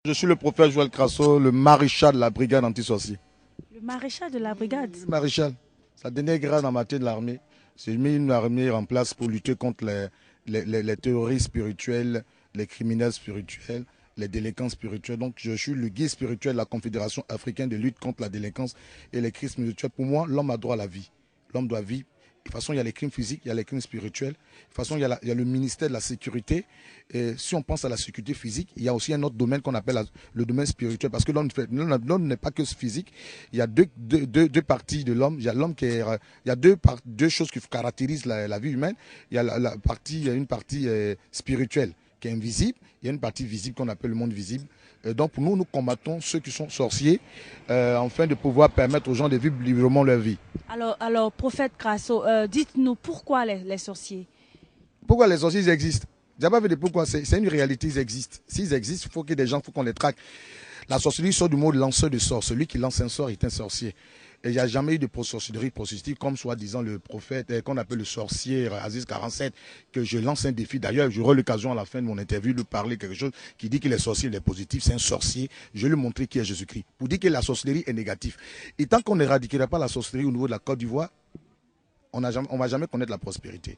Je suis le prophète Joël Crasso, le maréchal de la brigade anti-sorcier. Le maréchal de la brigade. Le maréchal, ça dernier grade en matière de l'armée. J'ai mis une armée en place pour lutter contre les terroristes spirituels, les criminels spirituels, les délinquants spirituels. Donc je suis le guide spirituel de la Confédération africaine de lutte contre la délinquance et les crimes spirituels. Pour moi, l'homme a droit à la vie. L'homme doit vivre. De toute façon, il y a les crimes physiques, il y a les crimes spirituels. De toute façon, il y a le ministère de la Sécurité. Et si on pense à la sécurité physique, il y a aussi un autre domaine qu'on appelle le domaine spirituel. Parce que l'homme n'est pas que physique. Il y a deux parties de l'homme. Il y a l'homme il y a deux choses qui caractérisent la vie humaine. Il y a il y a une partie spirituelle qui est invisible. Il y a une partie visible qu'on appelle le monde visible. Donc pour nous, nous combattons ceux qui sont sorciers afin de pouvoir permettre aux gens de vivre librement leur vie. Alors prophète Crasso, dites-nous pourquoi les sorciers? Pourquoi les sorciers existent? J'ai pas vu de pourquoi, c'est une réalité, ils existent. S'ils existent, il faut que des gens, il faut qu'on les traque. La sorcellerie sort du mot lanceur de sort. Celui qui lance un sort est un sorcier. Et il n'y a jamais eu de sorcellerie prostituée comme soi-disant le prophète, qu'on appelle le sorcier Aziz 47, que je lance un défi. D'ailleurs, j'aurai l'occasion à la fin de mon interview de parler quelque chose qui dit que les sorciers, il est positif, c'est un sorcier. Je vais lui montrer qui est Jésus-Christ. Pour dire que la sorcellerie est négative. Et tant qu'on n'éradiquera pas la sorcellerie au niveau de la Côte d'Ivoire, on ne va jamais connaître la prospérité.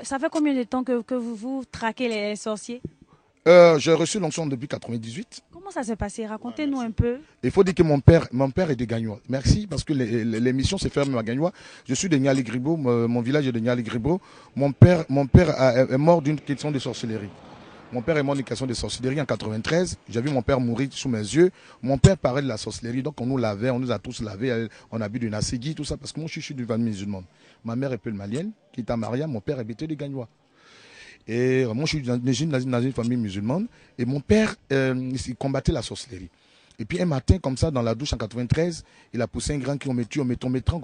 Ça fait combien de temps que vous traquez les sorciers? J'ai reçu l'onction depuis 1998. Comment ça s'est passé? Racontez-nous un peu. Il faut dire que mon père est de Gagnois. Merci, parce que l'émission s'est fermée à Gagnois. Je suis de Niali-Gribo, mon village est de Niali-Gribo. Mon père est mort d'une question de sorcellerie. Mon père est mort d'une question de sorcellerie en 93. J'ai vu mon père mourir sous mes yeux. Mon père parlait de la sorcellerie, donc on nous lavait, on nous a tous lavés. On a bu du Nasségui, tout ça, parce que moi je suis d'une famille musulmane. Ma mère est peu malienne, qui est à Maria, mon père habitait de Gagnois. Et moi, je suis dans une famille musulmane. Et mon père, il combattait la sorcellerie. Et puis un matin, comme ça, dans la douche en 93, il a poussé un grand cri, on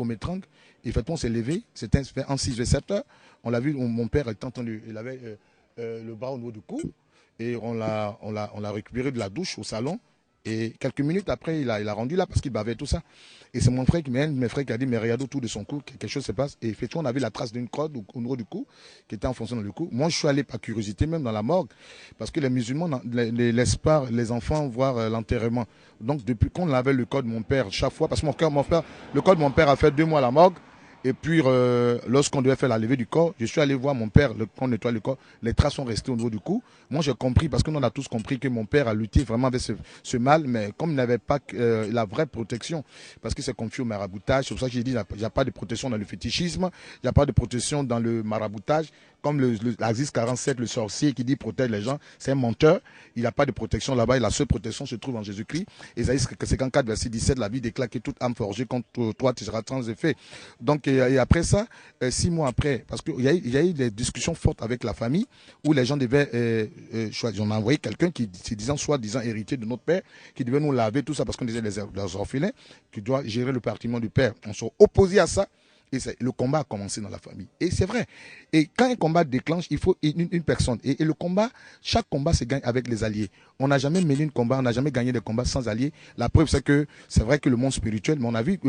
m'étrangle. Et fait, on s'est levé. C'était en 6 vers 7 heures. On l'a vu, mon père était entendu. Il avait le bras au niveau du cou. Et on l'a récupéré de la douche au salon. Et quelques minutes après, il a rendu là parce qu'il bavait tout ça. Et c'est mon frère, un de mes frères qui a dit, mais regarde autour de son cou, quelque chose se passe. Et effectivement, on a vu la trace d'une corde au niveau du cou, qui était enfoncée dans le cou. Moi, je suis allé par curiosité, même dans la morgue, parce que les musulmans ne laissent pas les enfants voir l'enterrement. Donc, depuis qu'on avait le corps de mon père, chaque fois, parce que le corps de mon père a fait 2 mois à la morgue. Et puis, lorsqu'on devait faire la levée du corps, je suis allé voir mon père, quand on nettoie le corps, les traces sont restées au niveau du cou. Moi, j'ai compris, parce que nous on a tous compris que mon père a lutté vraiment avec ce mal, mais comme il n'avait pas la vraie protection, parce que c'est confié au maraboutage, c'est pour ça que j'ai dit, il n'y a pas de protection dans le fétichisme, il n'y a pas de protection dans le maraboutage, comme l'Aziz 47, le sorcier qui dit protège les gens, c'est un menteur, il n'y a pas de protection là-bas, et la seule protection se trouve en Jésus-Christ. Ésaïe 54, verset 17, la vie déclare que toute âme forgée contre toi tu seras sans effet. Donc, et après ça, 6 mois après, parce qu'il y a eu des discussions fortes avec la famille, où les gens devaient choisir. On a envoyé quelqu'un qui se disant soi-disant héritier de notre père, qui devait nous laver tout ça, parce qu'on disait les orphelins, qui doit gérer le partiment du père. On s'est opposé à ça. Et le combat a commencé dans la famille. Et c'est vrai. Et quand un combat déclenche, il faut une personne. Et le combat, chaque combat se gagne avec les alliés. On n'a jamais mené un combat, on n'a jamais gagné des combats sans alliés. La preuve, c'est vrai que le monde spirituel, mais on a vu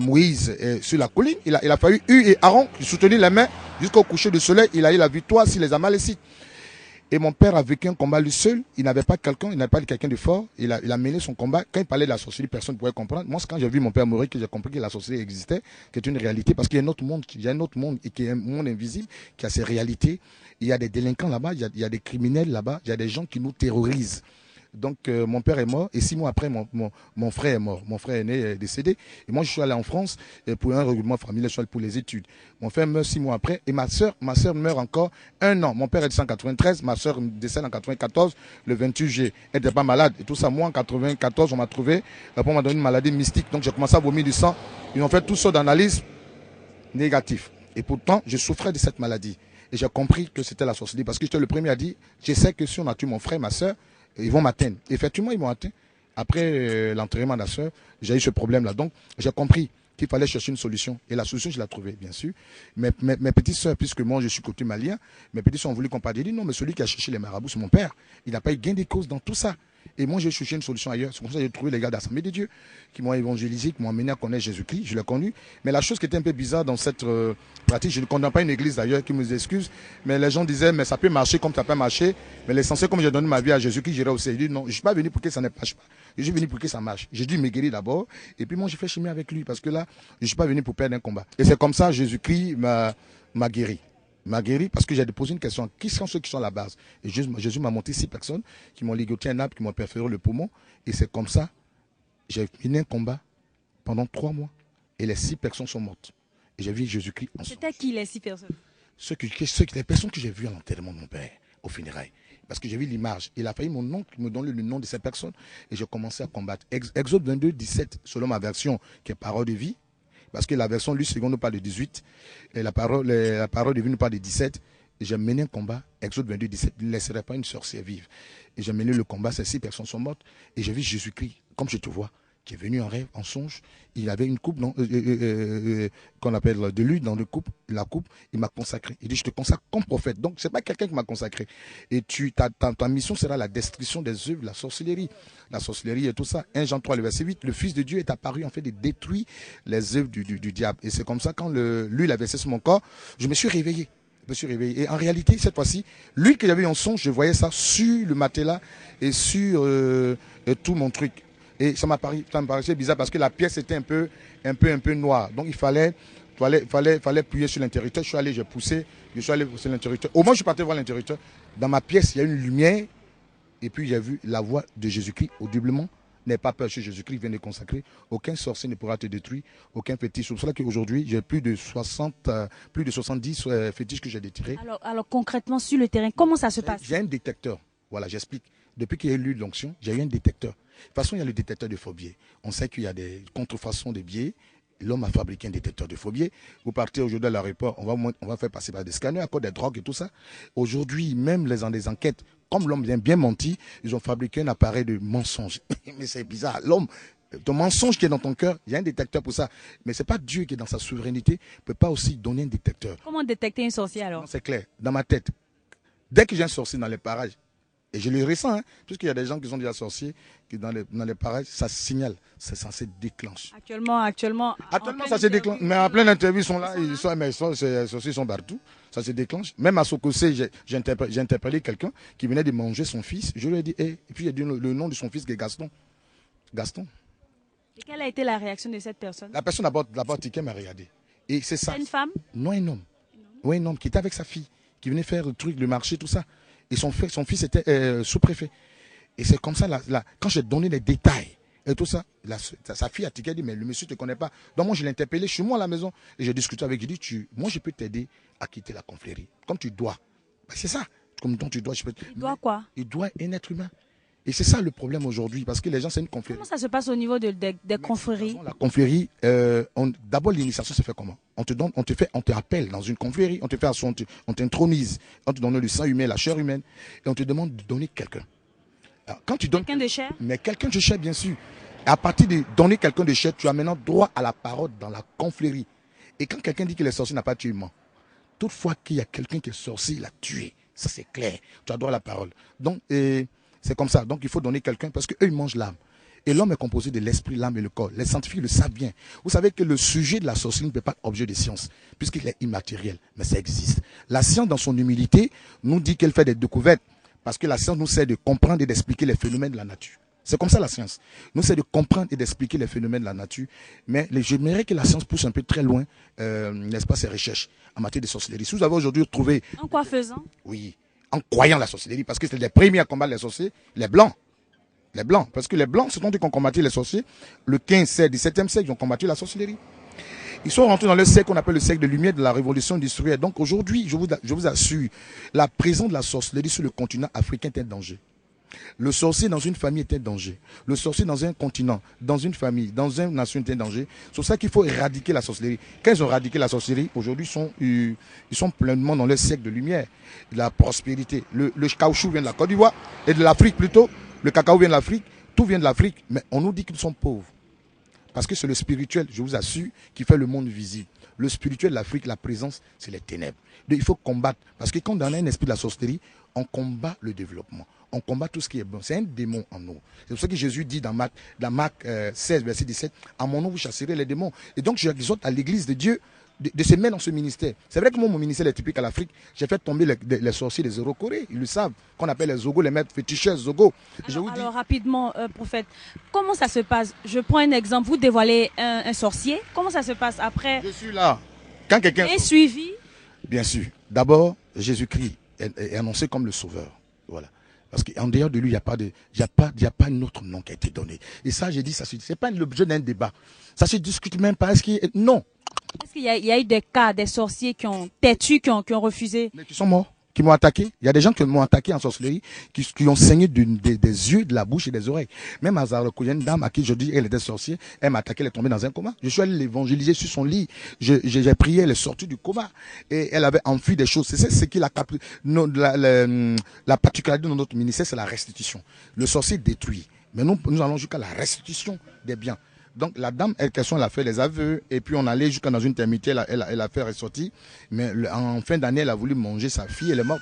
Moïse sur la colline, il a fallu et Aaron soutenir les mains jusqu'au coucher du soleil. Il a eu la victoire sur les Amalécites. Et mon père a vécu un combat lui seul. Il n'avait pas quelqu'un, il n'avait pas quelqu'un de fort. Il a mené son combat. Quand il parlait de la sorcellerie, personne ne pouvait comprendre. Moi, quand j'ai vu mon père mourir, que j'ai compris que la sorcellerie existait, qui est une réalité, parce qu'il y a un autre monde, et qui est un monde invisible, qui a ses réalités. Il y a des délinquants là-bas, il y a des criminels là-bas, il y a des gens qui nous terrorisent. Donc mon père est mort et 6 mois après mon frère est mort. Mon frère aîné est décédé et moi je suis allé en France pour un regroupement familial, je suis allé pour les études. Mon frère meurt 6 mois après et ma soeur meurt encore 1 an. Mon père est décédé en 93, ma soeur décède en 94, le 28 juillet. Elle n'était pas malade et tout ça. Moi en 94 on m'a trouvé, on m'a donné une maladie mystique, donc j'ai commencé à vomir du sang. Ils ont fait toutes sortes d'analyses négatives et pourtant je souffrais de cette maladie. Et j'ai compris que c'était la sorcellerie parce que j'étais le premier à dire, je sais que si on a tué mon frère, ma soeur, ils vont m'atteindre. Effectivement, ils m'ont atteint. Après l'enterrement de la soeur, j'ai eu ce problème-là. Donc, j'ai compris qu'il fallait chercher une solution. Et la solution, je l'ai trouvée, bien sûr. Mes petites soeurs, puisque moi, je suis côté malien, mes petites soeurs ont voulu comparer. Ils disent non, mais celui qui a cherché les marabouts, c'est mon père. Il n'a pas eu gain de cause dans tout ça. Et moi, j'ai cherché une solution ailleurs. C'est comme ça que j'ai trouvé les gars d'Assemblée de Dieu qui m'ont évangélisé, qui m'ont amené à connaître Jésus-Christ. Je l'ai connu. Mais la chose qui était un peu bizarre dans cette pratique, je ne condamne pas une église d'ailleurs qui me excuse, mais les gens disaient, mais ça peut marcher comme ça peut marcher. Mais l'essentiel, comme j'ai donné ma vie à Jésus-Christ, j'irai aussi. Je dis, non, je ne suis pas venu pour que ça ne marche pas. Je suis venu pour que ça marche. J'ai dû me guérir d'abord. Et puis moi, j'ai fait chemin avec lui parce que là, je ne suis pas venu pour perdre un combat. Et c'est comme ça, Jésus-Christ m'a guéri. M'a guéri parce que j'ai posé une question. Qui sont ceux qui sont à la base? Et Jésus m'a monté 6 personnes qui m'ont ligoté un arbre, qui m'ont perforé le poumon. Et c'est comme ça, j'ai mené un combat pendant 3 mois. Et les 6 personnes sont mortes. Et j'ai vu Jésus-Christ en C'était qui les 6 personnes? Les personnes que j'ai vues à l'enterrement de mon père, au funérailles. Parce que j'ai vu l'image. Il a failli mon nom qui me donne le nom de ces personnes. Et j'ai commencé à combattre. Exode 22, 17, selon ma version, qui est parole de vie. Parce que la version lui seconde nous parle de 18 et la parole de vie nous parle de 17. Et j'ai mené un combat, Exode 22, 17, ne laisserai pas une sorcière vivre. Et j'ai mené le combat, ces 6 personnes sont mortes. Et j'ai vu Jésus-Christ, comme je te vois, qui est venu en rêve, en songe. Il avait une coupe qu'on appelle de l'huile dans la coupe. Il m'a consacré. Il dit, je te consacre comme prophète. Donc, ce n'est pas quelqu'un qui m'a consacré. Et ta mission sera la destruction des œuvres, la sorcellerie. La sorcellerie et tout ça. 1 Jean 3, le verset 8, le Fils de Dieu est apparu en fait de détruire les œuvres du diable. Et c'est comme ça, quand l'huile a versé sur mon corps, je me suis réveillé. Et en réalité, cette fois-ci, l'huile que j'avais en songe, je voyais ça sur le matelas et sur tout mon truc. Et ça me paraissait bizarre parce que la pièce était un peu noire. Donc il fallait appuyer sur l'interrupteur. Je suis allé, j'ai poussé, je suis allé sur l'interrupteur. Au moins, je suis parti voir l'interrupteur. Dans ma pièce, il y a une lumière. Et puis j'ai vu la voix de Jésus-Christ audiblement. N'aie pas peur, Jésus-Christ vient de consacrer. Aucun sorcier ne pourra te détruire. Aucun fétiche. C'est pour cela qu'aujourd'hui, j'ai plus de 70 fétiches que j'ai détirés. Alors concrètement, sur le terrain, comment ça se passe? J'ai un détecteur. Voilà, j'explique. Depuis qu'il y a eu l'onction, j'ai eu un détecteur. De toute façon, il y a le détecteur de faux billets. On sait qu'il y a des contrefaçons de billets. L'homme a fabriqué un détecteur de faux billets. Vous partez aujourd'hui à l'aéroport, on va faire passer par des scanners à cause des drogues et tout ça. Aujourd'hui, même les enquêtes, comme l'homme vient bien menti, ils ont fabriqué un appareil de mensonge. Mais c'est bizarre. L'homme, ton mensonge qui est dans ton cœur, il y a un détecteur pour ça. Mais ce n'est pas Dieu qui est dans sa souveraineté, ne peut pas aussi donner un détecteur. Comment détecter un sorcier alors? C'est clair, dans ma tête. Dès que j'ai un sorcier dans les parages, et je le ressens, hein, puisqu'il y a des gens qui sont déjà sorciers, qui dans les parages, ça signale, c'est censé déclencher. Actuellement, ça se déclenche. Mais en pleine interview, ils sont là, les sorciers sont partout, ça se déclenche. Même à Sokosé, j'ai interpellé quelqu'un qui venait de manger son fils. Je lui ai dit, et puis il a dit le nom de son fils qui est Gaston. Gaston. Et quelle a été la réaction de cette personne? La personne d'abord ticket m'a regardé. Et c'est ça. C'est une femme? Non, un homme. Oui, un homme qui était avec sa fille, qui venait faire le truc, le marché, tout ça. Et son fils était sous-préfet. Et c'est comme ça, quand j'ai donné les détails et tout ça, sa fille a tiqué, dit, mais le monsieur ne te connaît pas. Donc moi, je l'ai interpellé chez moi à la maison. Et j'ai discuté avec lui, j'ai dit, moi, je peux t'aider à quitter la confrérie. Comme tu dois. Ben, c'est ça. Comme dont tu dois. Il doit quoi? Il doit un être humain. Et c'est ça le problème aujourd'hui, parce que les gens, c'est une confrérie. Comment ça se passe au niveau des confréries? La confrérie, d'abord l'initiation se fait comment? On te appelle dans une confrérie, on t'intronise, on te donne le sang humain, la chair humaine, et on te demande de donner quelqu'un. Quand tu donnes quelqu'un de chair? Mais quelqu'un de chair, bien sûr. Et à partir de donner quelqu'un de chair, tu as maintenant droit à la parole dans la confrérie. Et quand quelqu'un dit que les sorciers n'a pas tué, il ment. Toutefois qu'il y a quelqu'un qui est sorcier, il a tué. Ça c'est clair. Tu as droit à la parole. Donc, c'est comme ça. Donc, il faut donner quelqu'un parce qu'eux, ils mangent l'âme. Et l'homme est composé de l'esprit, l'âme et le corps. Les scientifiques le savent bien. Vous savez que le sujet de la sorcellerie ne peut pas être objet de science, puisqu'il est immatériel. Mais ça existe. La science, dans son humilité, nous dit qu'elle fait des découvertes. Parce que la science nous sert de comprendre et d'expliquer les phénomènes de la nature. C'est comme ça la science. Nous sert de comprendre et d'expliquer les phénomènes de la nature. Mais j'aimerais que la science pousse un peu très loin, n'est-ce pas, ses recherches en matière de sorcellerie. Si vous avez aujourd'hui trouvé... En quoi faisant? Oui. En croyant la sorcellerie, parce que c'est les premiers à combattre les sorciers, les blancs. Les blancs, parce que les blancs, c'est eux qui ont combattu les sorciers. Le 15, 16, 17e siècle, ils ont combattu la sorcellerie. Ils sont rentrés dans le siècle qu'on appelle le siècle de lumière de la révolution industrielle. Donc aujourd'hui, je vous assure, la présence de la sorcellerie sur le continent africain est un danger. Le sorcier dans une famille est un danger. Le sorcier dans un continent, dans une famille, dans une nation est un danger. C'est pour ça qu'il faut éradiquer la sorcellerie. Quand ils ont éradiqué la sorcellerie, aujourd'hui, ils sont pleinement dans le siècle de lumière, de la prospérité. Le caoutchouc vient de la Côte d'Ivoire et de l'Afrique plutôt. Le cacao vient de l'Afrique. Tout vient de l'Afrique. Mais on nous dit qu'ils sont pauvres. Parce que c'est le spirituel, je vous assure, qui fait le monde visible. Le spirituel de l'Afrique, la présence, c'est les ténèbres. Donc, il faut combattre. Parce que quand on a un esprit de la sorcellerie, on combat le développement. On combat tout ce qui est bon. C'est un démon en nous. C'est pour ça que Jésus dit dans Marc 16, verset 17, à mon nom vous chasserez les démons. Et donc j'exhorte à l'église de Dieu de se mettre dans ce ministère. C'est vrai que moi, mon ministère est typique à l'Afrique. J'ai fait tomber les sorciers des Eurocorées. Ils le savent. Qu'on appelle les Zogo, les maîtres féticheurs Zogo. Alors rapidement, prophète, comment ça se passe? Je prends un exemple. Vous dévoilez un sorcier. Comment ça se passe après? Je suis là. Quand quelqu'un est suivi? Bien sûr. D'abord, Jésus-Christ est annoncé comme le sauveur. Voilà. Parce qu'en dehors de lui, il n'y a pas un autre nom qui a été donné. Et ça, j'ai dit, ça c'est pas l'objet d'un débat. Ça se discute même pas. Non. Est-ce qu'il y a eu des cas, des sorciers qui ont têtu, qui ont refusé? Mais qui sont morts, qui m'ont attaqué. Il y a des gens qui m'ont attaqué en sorcellerie, qui ont saigné des yeux, de la bouche et des oreilles. Même à Zaroko, il y a une dame à qui je dis, elle était sorcière, elle m'a attaqué, elle est tombée dans un coma. Je suis allé l'évangéliser sur son lit. J'ai prié, elle est sortie du coma. Et elle avait enfui des choses. C'est ce qui la particularité de notre ministère, c'est la restitution. Le sorcier détruit. Mais nous allons jusqu'à la restitution des biens. Donc la dame, elle a fait les aveux et puis on allait jusqu'à dans une termité, elle a fait ressortir. Mais en fin d'année, elle a voulu manger sa fille, elle est morte.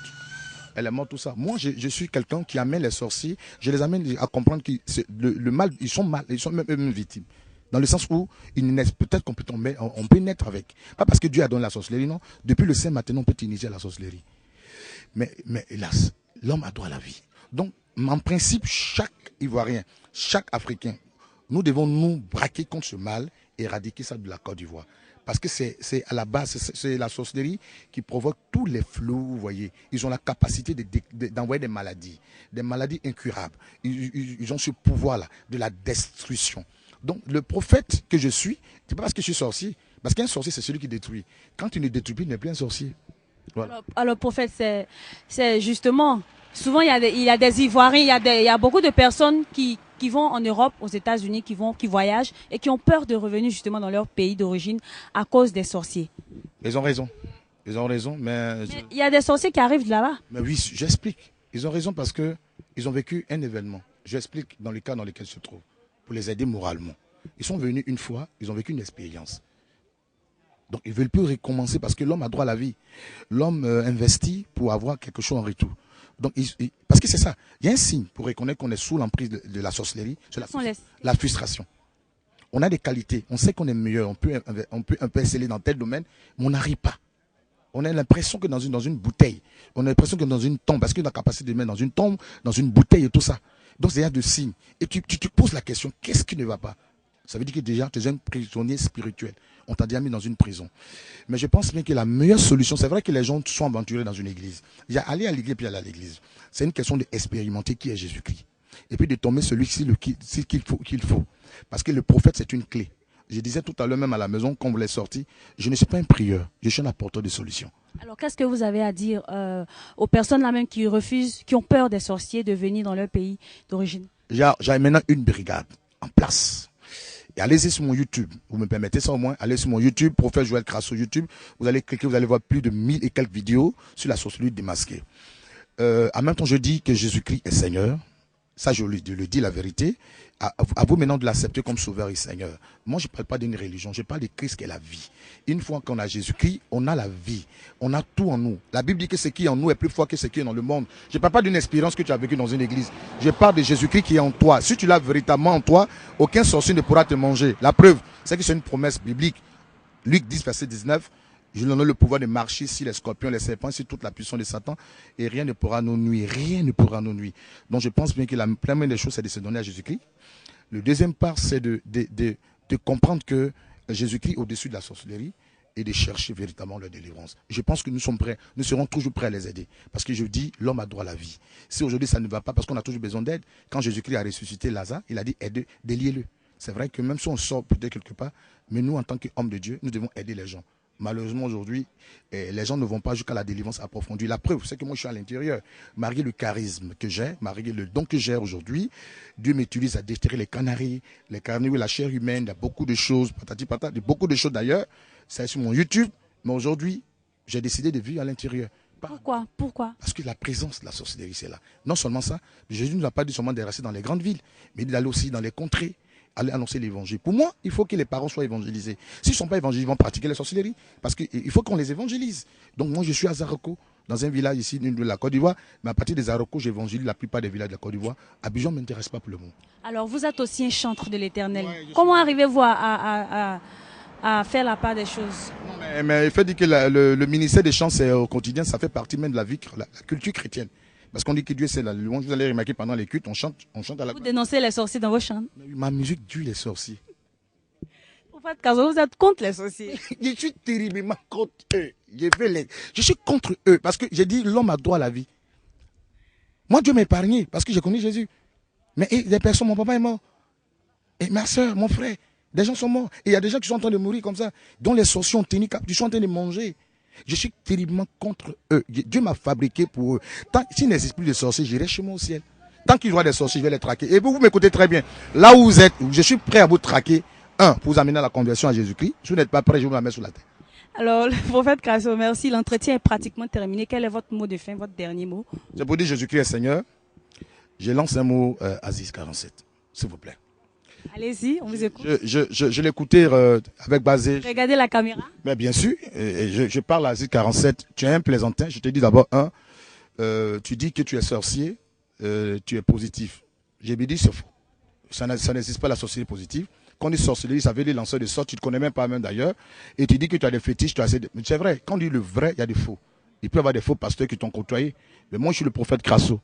Elle est morte, tout ça. Moi, je suis quelqu'un qui amène les sorciers, je les amène à comprendre que le mal, ils sont même eux-mêmes victimes. Dans le sens où ils naissent, peut-être qu'on peut tomber, on peut naître avec. Pas parce que Dieu a donné la sorcellerie, non. Depuis le sein maintenant, on peut initier la sorcellerie. Mais hélas, l'homme a droit à la vie. Donc, en principe, chaque Ivoirien, chaque Africain, nous devons nous braquer contre ce mal et éradiquer ça de la Côte d'Ivoire. Parce que c'est à la base, c'est la sorcellerie qui provoque tous les fléaux, vous voyez. Ils ont la capacité d'envoyer des maladies incurables. Ils ont ce pouvoir-là de la destruction. Donc le prophète que je suis, c'est pas parce que je suis sorcier. Parce qu'un sorcier, c'est celui qui détruit. Quand il ne détruit plus, il n'est plus un sorcier. Voilà. Alors prophète, c'est justement, souvent il y a des Ivoiriens, il y a beaucoup de personnes qui vont en Europe, aux États-Unis, qui voyagent et qui ont peur de revenir justement dans leur pays d'origine à cause des sorciers. Ils ont raison. Ils ont raison, mais il y a des sorciers qui arrivent de là-bas. Mais oui, j'explique. Ils ont raison parce que ils ont vécu un événement. J'explique dans les cas dans lesquels ils se trouvent pour les aider moralement. Ils sont venus une fois, ils ont vécu une expérience. Donc ils ne veulent plus recommencer parce que l'homme a droit à la vie. L'homme investit pour avoir quelque chose en retour. Donc, parce que c'est ça. Il y a un signe pour reconnaître qu'on est sous l'emprise de la sorcellerie, c'est la frustration. On a des qualités, on sait qu'on est meilleur, on peut un peu exceller dans tel domaine, mais on n'arrive pas. On a l'impression que dans une bouteille, on a l'impression que dans une tombe, parce qu'on a la capacité de mettre dans une tombe, dans une bouteille et tout ça. Donc, il y a de signes. Et tu te poses la question, qu'est-ce qui ne va pas? Ça veut dire que déjà, tu es un prisonnier spirituel. On t'a déjà mis dans une prison. Mais je pense bien que la meilleure solution, c'est vrai que les gens sont aventurés dans une église. Il y a aller à l'église puis aller à l'église. C'est une question d'expérimenter qui est Jésus-Christ. Et puis de tomber celui-ci qu'il faut. Parce que le prophète, c'est une clé. Je disais tout à l'heure même à la maison, quand vous l'êtes sorti, je ne suis pas un prieur, je suis un apporteur de solutions. Alors qu'est-ce que vous avez à dire aux personnes là même qui refusent, qui ont peur des sorciers de venir dans leur pays d'origine? J'ai maintenant une brigade en place. Et allez-y sur mon YouTube, vous me permettez ça au moins, allez sur mon YouTube, Prophète Joël Crasso YouTube, vous allez cliquer, vous allez voir plus de 1000 et quelques vidéos sur la sorcellerie démasquée. En même temps, je dis que Jésus-Christ est Seigneur, ça je le dis la vérité, à vous maintenant de l'accepter comme Sauveur et Seigneur. Moi je ne parle pas d'une religion, je parle de Christ qui est la vie. Une fois qu'on a Jésus-Christ, on a la vie, on a tout en nous. La Bible dit que ce qui est en nous est plus fort que ce qui est dans le monde. Je ne parle pas d'une expérience que tu as vécue dans une église, je parle de Jésus-Christ qui est en toi. Si tu l'as véritablement en toi, aucun sorcier ne pourra te manger. La preuve, c'est que c'est une promesse biblique. Luc 10, verset 19. Je lui donne le pouvoir de marcher sur les scorpions, les serpents, sur toute la puissance de Satan, et rien ne pourra nous nuire. Rien ne pourra nous nuire. Donc je pense bien que la première des choses, c'est de se donner à Jésus-Christ. Le deuxième part, c'est de comprendre que Jésus-Christ est au-dessus de la sorcellerie et de chercher véritablement leur délivrance. Je pense que nous sommes prêts, nous serons toujours prêts à les aider. Parce que je dis, l'homme a droit à la vie. Si aujourd'hui ça ne va pas, parce qu'on a toujours besoin d'aide, quand Jésus-Christ a ressuscité Lazare, il a dit, aidez, déliez-le. C'est vrai que même si on sort peut-être quelque part, mais nous, en tant qu'hommes de Dieu, nous devons aider les gens. Malheureusement, aujourd'hui, les gens ne vont pas jusqu'à la délivrance approfondie. La preuve, c'est que moi, je suis à l'intérieur. Malgré le charisme que j'ai, malgré le don que j'ai aujourd'hui, Dieu m'utilise à déterrer les canaries, la chair humaine, il y a beaucoup de choses, patati patati, beaucoup de choses d'ailleurs. C'est sur mon YouTube. Mais aujourd'hui, j'ai décidé de vivre à l'intérieur. Pourquoi? Parce que la présence de la sorcellerie, c'est là. Non seulement ça, Jésus ne nous a pas dit seulement de rester dans les grandes villes, mais d'aller aussi dans les contrées, aller annoncer l'évangile. Pour moi, il faut que les parents soient évangélisés. S'ils ne sont pas évangélisés, ils vont pratiquer la sorcellerie. Parce qu'il faut qu'on les évangélise. Donc moi, je suis à Zaroko, dans un village ici de la Côte d'Ivoire. Mais à partir de Zaroko, j'évangélise la plupart des villages de la Côte d'Ivoire. Abidjan ne m'intéresse pas pour le moment. Alors, vous êtes aussi un chantre de l'Éternel. Ouais, Comment arrivez-vous à faire la part des choses? Non, mais il faut dire que le ministère des chants, c'est au quotidien, ça fait partie même de la vie, la culture chrétienne. Parce qu'on dit que Dieu, c'est la louange. Vous allez remarquer pendant les cultes, on chante à la... Vous dénoncez les sorciers dans vos chants. Ma musique tue les sorciers. En fait, Kazo, vous êtes contre les sorciers. Je suis terriblement contre eux. Je suis contre eux parce que j'ai dit l'homme a droit à la vie. Moi, Dieu m'a épargné parce que j'ai connu Jésus. Mais des personnes, mon papa est mort. Et ma soeur, mon frère, des gens sont morts. Et il y a des gens qui sont en train de mourir comme ça, dont les sorciers ont tenu cap, ils sont en train de manger. Je suis terriblement contre eux. Dieu m'a fabriqué pour eux. S'il n'existe plus de sorciers, j'irai chez moi au ciel. Tant qu'il y aura des sorciers, je vais les traquer. Et vous m'écoutez très bien. Là où vous êtes, je suis prêt à vous traquer. Pour vous amener à la conversion à Jésus-Christ. Si vous n'êtes pas prêt, je vous la mets sur la tête. Alors, le prophète Krasso, merci. L'entretien est pratiquement terminé. Quel est votre mot de fin, votre dernier mot? C'est pour dire Jésus-Christ est Seigneur. Je lance un mot, Aziz 47, s'il vous plaît. Allez-y, on vous écoute. Je l'écoutais avec Bazé. Regardez la caméra. Mais bien sûr, je parle à Aziz 47. Tu es un plaisantin. Je te dis d'abord, tu dis que tu es sorcier, tu es positif. J'ai bien dit, c'est faux. Ça n'existe pas la sorcellerie positive. Quand on dit sorcellerie, ça veut dire lanceur de sorts, tu ne te connais même pas même d'ailleurs. Et tu dis que tu as des fétiches, mais c'est vrai, quand on dit le vrai, il y a des faux. Il peut y avoir des faux pasteurs qui t'ont côtoyé. Mais moi, je suis le prophète Krasso.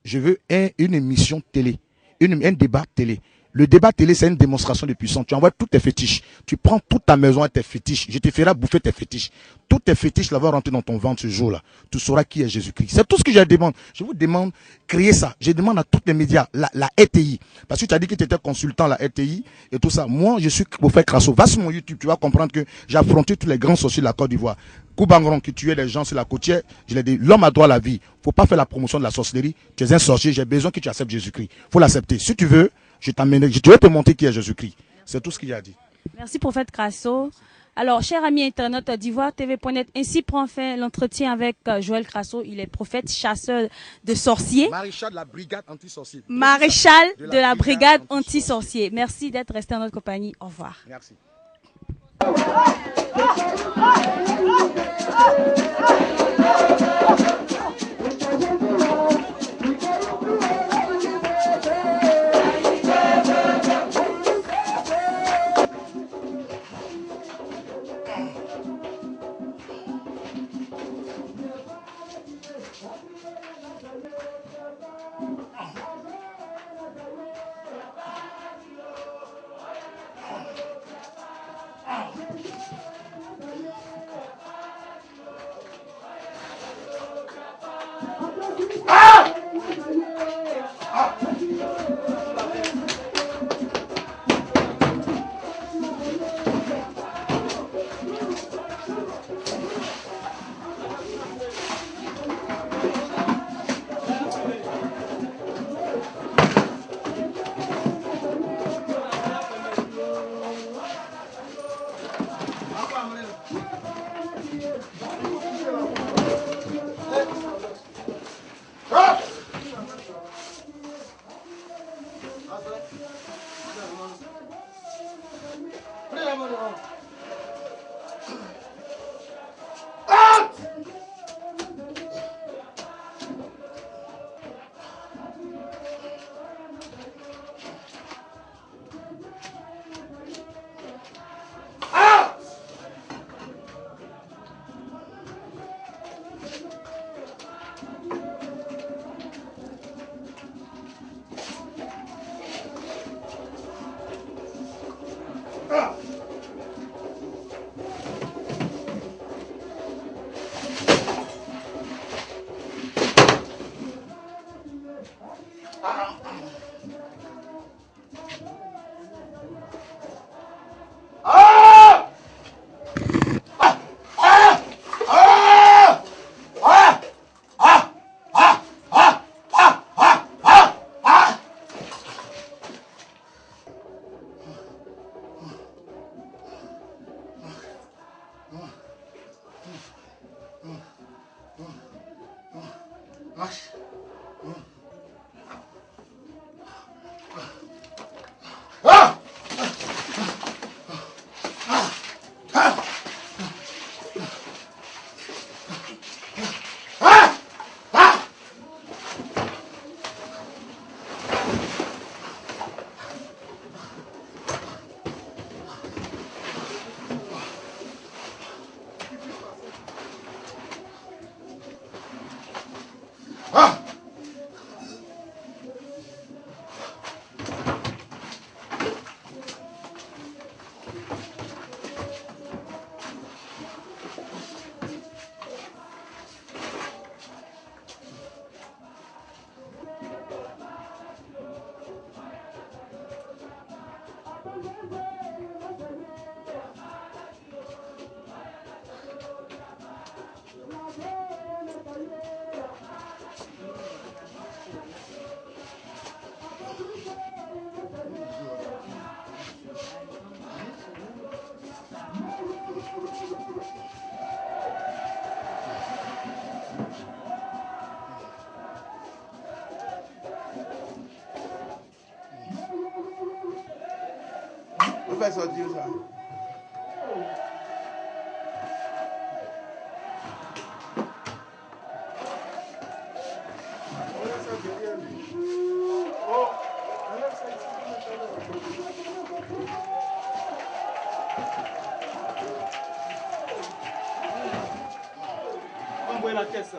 Je veux une émission télé, un débat télé. Le débat télé, c'est une démonstration de puissance. Tu envoies tous tes fétiches. Tu prends toute ta maison et tes fétiches. Je te ferai bouffer tes fétiches. Tous tes fétiches, là, vont rentrer dans ton ventre ce jour-là. Tu sauras qui est Jésus-Christ. C'est tout ce que je demande. Je vous demande, créer ça. Je demande à tous les médias, la RTI. Parce que tu as dit que tu étais consultant, la RTI et tout ça. Moi, je suis prophète Krasso. Va sur mon YouTube, tu vas comprendre que j'ai affronté tous les grands sorciers de la Côte d'Ivoire. Koubangron qui tuait les gens sur la côtière. Je l'ai dit, l'homme a droit à la vie. Faut pas faire la promotion de la sorcellerie. Tu es un sorcier, j'ai besoin que tu acceptes Jésus-Christ. Faut l'accepter. Si tu veux, je vais te montrer qui est Jésus-Christ. C'est tout ce qu'il a dit. Merci, prophète Krasso. Alors, chers amis internautes d'Ivoire TV.net, ainsi prend fin l'entretien avec Joël Krasso. Il est prophète chasseur de sorciers. Maréchal de la brigade anti-sorcier. Maréchal de la brigade anti-sorcier. Merci d'être resté en notre compagnie. Au revoir. Merci. Ah! On va sortir ça. Envoyez la caisse.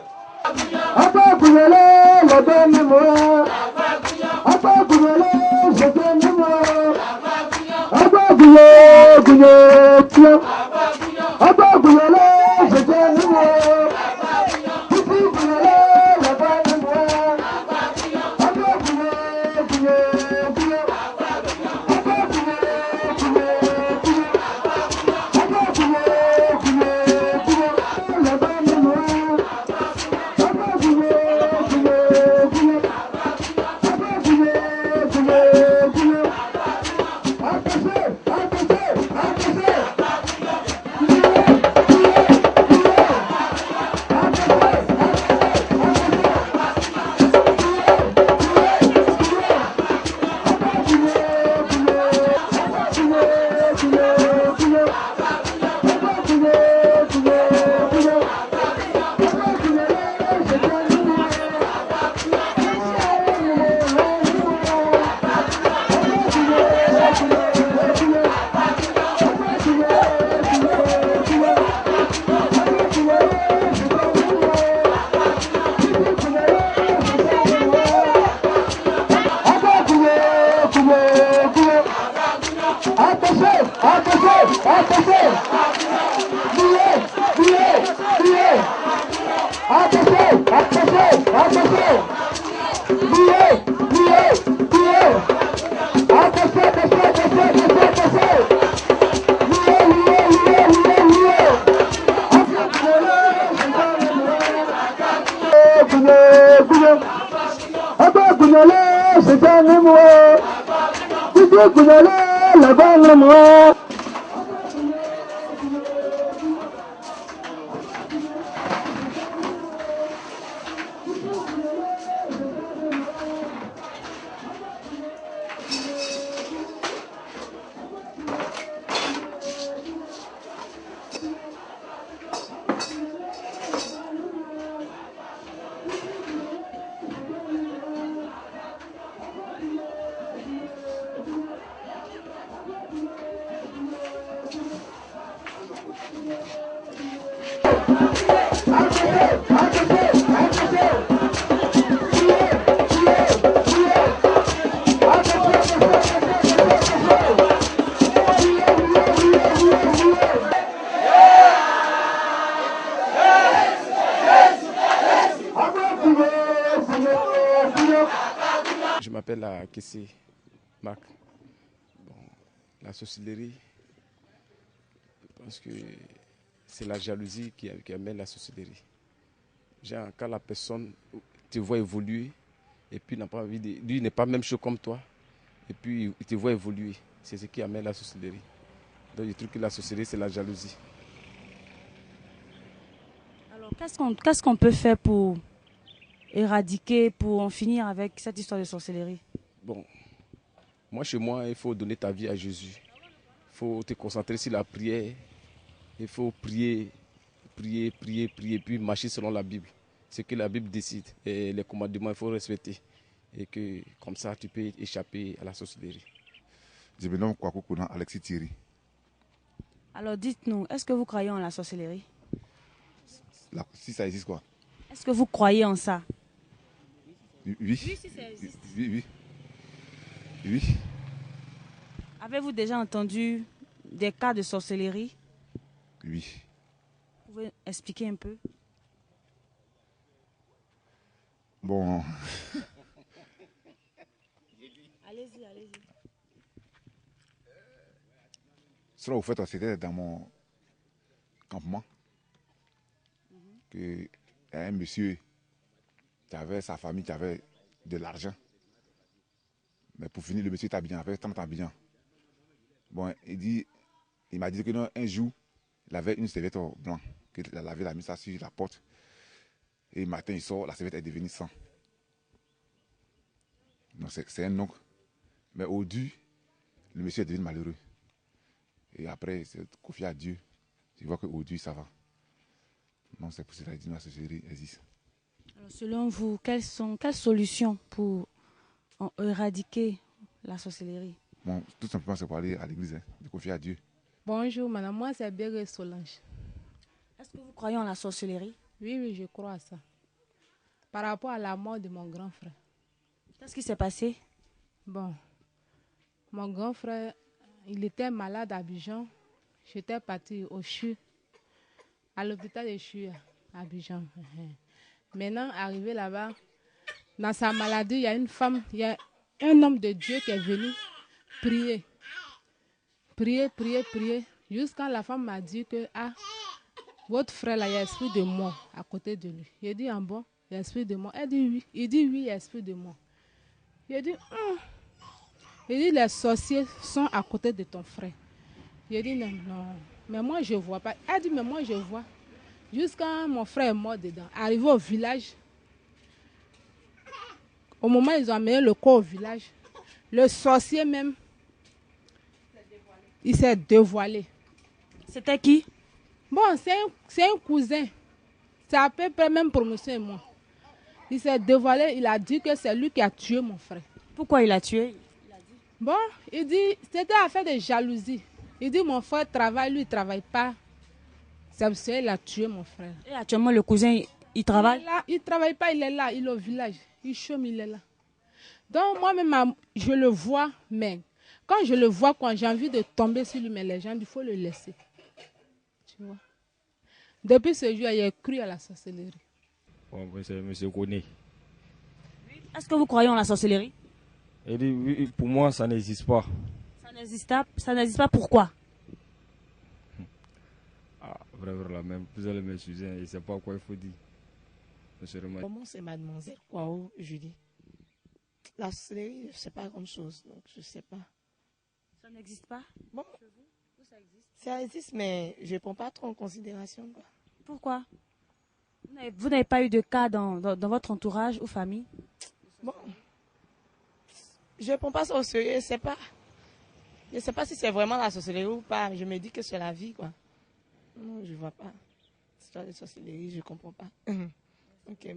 Apa Gougnolé, le donne-moi. Apa Gougnolé, je donne-moi. Apa Gougnolé, Gougnolé. Apa Gougnolé, je donne-moi. Ici Gougnolé, le donne-moi. Apa Gougnolé, Gougnolé. Apa Gougnolé, Gougnolé. Apa Gougnolé, Gougnolé. Le donne-moi. Je m'appelle Kessé Marc. Bon, la sorcellerie, je pense que c'est la jalousie qui amène la sorcellerie. Genre, quand la personne te voit évoluer, et puis n'a pas envie de, lui n'est pas même chaud comme toi, et puis il te voit évoluer, c'est ce qui amène la sorcellerie. Donc je trouve que la sorcellerie, c'est la jalousie. Alors, qu'est-ce qu'on peut faire pour éradiquer, pour en finir avec cette histoire de sorcellerie? Bon, moi chez moi, il faut donner ta vie à Jésus. Il faut te concentrer sur la prière. Il faut prier, puis marcher selon la Bible. Ce que la Bible décide et les commandements, il faut respecter. Et que comme ça, tu peux échapper à la sorcellerie. Je me nomme Kwakoukouna Alexis Thierry. Alors dites-nous, est-ce que vous croyez en la sorcellerie? Si ça existe quoi? Est-ce que vous croyez en ça? Oui. Oui, si ça existe. Oui. Avez-vous déjà entendu des cas de sorcellerie? Oui. Vous pouvez expliquer un peu? Bon, Allez-y, allez-y. cela au fait, c'était dans mon campement que y a un monsieur qui avait sa famille, qui avait de l'argent. Mais pour finir, le monsieur est habillé avec 30 habillants. Bon, il m'a dit que non, un jour, il avait une serviette blanche, qu'il a lavé, il a mis ça sur la porte. Et le matin, il sort, la serviette est devenue sang. Donc c'est un oncle. Mais au début, le monsieur est devenu malheureux. Et après, c'est confié à Dieu. Tu vois qu'au début, ça va. Donc c'est pour cela que la sorcellerie existe. Alors, selon vous, quelles solutions pour éradiquer la sorcellerie? Bon, tout simplement, c'est pour aller à l'église, de confier à Dieu. Bonjour madame, moi c'est Béré Solange. Est-ce que vous croyez en la sorcellerie? Oui, je crois à ça. Par rapport à la mort de mon grand frère. Qu'est-ce qui s'est passé? Bon, mon grand frère, il était malade à Abidjan. J'étais partie au CHU, à l'hôpital de CHU à Abidjan. Maintenant, arrivé là-bas, dans sa maladie, il y a une femme, il y a un homme de Dieu qui est venu prier. Prier. Jusqu'à la femme m'a dit que, votre frère là, il y a esprit de mort à côté de lui. Il dit, bon, il y a esprit de mort. Elle dit oui. Il dit oui, il y a esprit de mort. Il dit, Il dit, les sorciers sont à côté de ton frère. Il dit, non. Mais moi, je ne vois pas. Elle dit, mais moi, je vois. Jusqu'à mon frère est mort dedans. Arrivé au village, au moment où ils ont amené le corps au village, le sorcier même, il s'est dévoilé. C'était qui? Bon, c'est un cousin. C'est à peu près même pour monsieur et moi. Il s'est dévoilé, il a dit que c'est lui qui a tué mon frère. Pourquoi il a tué? Bon, il dit, c'était affaire de jalousie. Il dit, mon frère travaille, lui, il ne travaille pas. C'est pour ça qu'il a tué mon frère. Et actuellement, le cousin, il travaille? Il ne travaille pas, il est là, il est au village. Il chôme, il est là. Donc, moi-même, je le vois, mais quand je le vois, quand j'ai envie de tomber sur lui, mais les gens, il faut le laisser. Tu vois? Depuis ce jour, il a cru à la sorcellerie. Bon, c'est M. Koné. Est-ce que vous croyez en la sorcellerie? Il dit, oui, pour moi, ça n'existe pas. Ça n'existe pas, pourquoi? Vraiment, même vous allez m'excuser, je ne sais pas quoi il faut dire. Comment c'est mademoiselle Kwao Julie? La sorcellerie, c'est pas grande chose, donc je ne sais pas. Ça n'existe pas? Bon, ça existe, mais je ne prends pas trop en considération, quoi. Pourquoi? Vous n'avez pas eu de cas dans votre entourage ou famille? Bon, je ne prends pas ça au sérieux, je ne sais pas si c'est vraiment la sorcellerie ou pas. Je me dis que c'est la vie, quoi. Non, je ne vois pas. L'histoire de sorcellerie, je ne comprends pas. Ok, mais